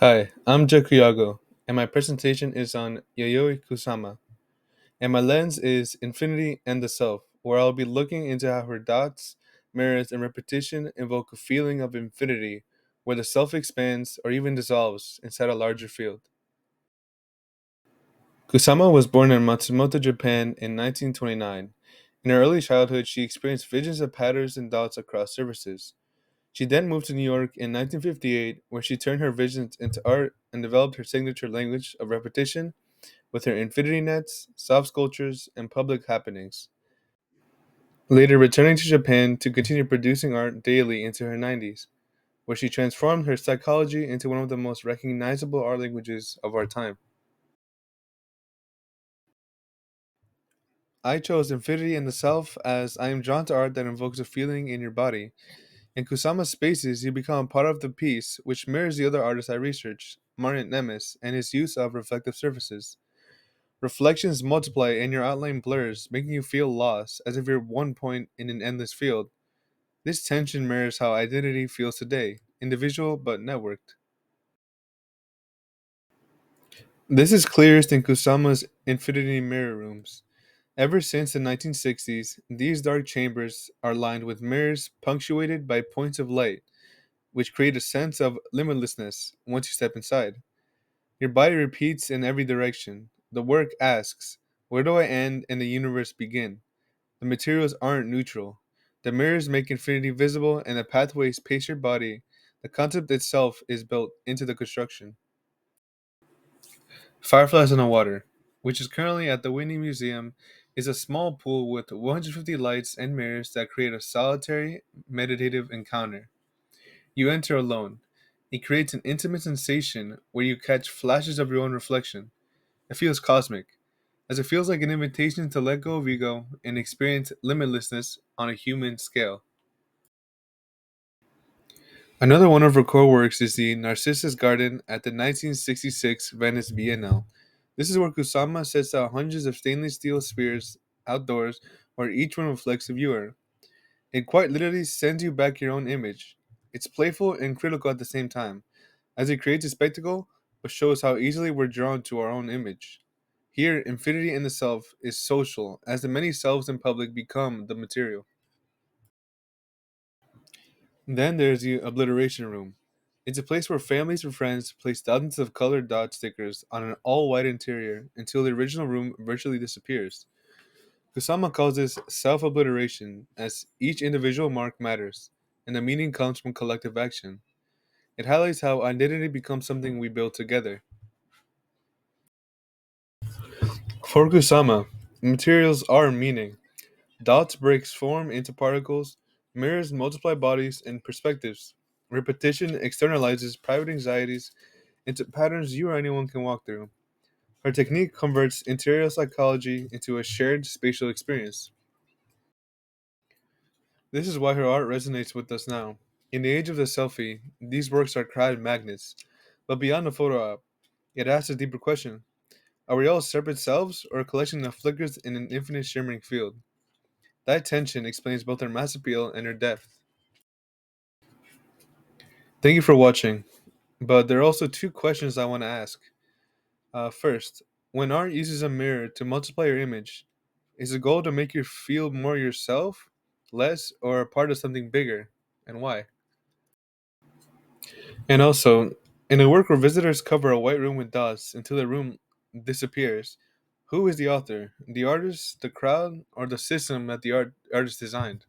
Hi, I'm Coyago, and my presentation is on Yayoi Kusama, and my lens is Infinity and the Self, where I'll be looking into how her dots, mirrors, and repetition evoke a feeling of infinity, where the self expands or even dissolves inside a larger field. Kusama was born in Matsumoto, Japan in 1929. In her early childhood, she experienced visions of patterns and dots across surfaces. She then moved to New York in 1958, where she turned her visions into art and developed her signature language of repetition with her infinity nets, soft sculptures, and public happenings. Later returning to Japan to continue producing art daily into her 90s, where she transformed her psychology into one of the most recognizable art languages of our time. I chose Infinity and the Self as I am drawn to art that invokes a feeling in your body. In Kusama's spaces, you become part of the piece, which mirrors the other artists I researched, Martin Nemes, and his use of reflective surfaces. Reflections multiply and your outline blurs, making you feel lost, as if you're one point in an endless field. This tension mirrors how identity feels today, individual but networked. This is clearest in Kusama's Infinity Mirror Rooms. Ever since the 1960s, these dark chambers are lined with mirrors punctuated by points of light, which create a sense of limitlessness once you step inside. Your body repeats in every direction. The work asks, where do I end and the universe begin? The materials aren't neutral. The mirrors make infinity visible and the pathways pace your body. The concept itself is built into the construction. Fireflies in the Water, which is currently at the Whitney Museum, is a small pool with 150 lights and mirrors that create a solitary, meditative encounter. You enter alone. It creates an intimate sensation where you catch flashes of your own reflection. It feels cosmic, as it feels like an invitation to let go of ego and experience limitlessness on a human scale. Another one of her core works is the Narcissus Garden at the 1966 Venice Biennale. This is where Kusama sets out hundreds of stainless steel spheres outdoors where each one reflects a viewer. It quite literally sends you back your own image. It's playful and critical at the same time, as it creates a spectacle but shows how easily we're drawn to our own image. Here, infinity in the self is social, as the many selves in public become the material. Then there's the obliteration room. It's a place where families or friends place thousands of colored dot stickers on an all white interior until the original room virtually disappears. Kusama calls this self obliteration, as each individual mark matters, and the meaning comes from collective action. It highlights how identity becomes something we build together. For Kusama, materials are meaning. Dots breaks form into particles, mirrors multiply bodies and perspectives. Repetition externalizes private anxieties into patterns you or anyone can walk through. Her technique converts interior psychology into a shared spatial experience. This is why her art resonates with us now. In the age of the selfie, these works are crowd magnets. But beyond the photo op, it asks a deeper question. Are we all separate selves or a collection of flickers in an infinite shimmering field? That tension explains both her mass appeal and her depth. Thank you for watching, but there are also two questions I want to ask. First, when art uses a mirror to multiply your image, is the goal to make you feel more yourself, less, or a part of something bigger, and why? And also, in a work where visitors cover a white room with dots until the room disappears, who is the author? The artist, the crowd, or the system that the artist designed?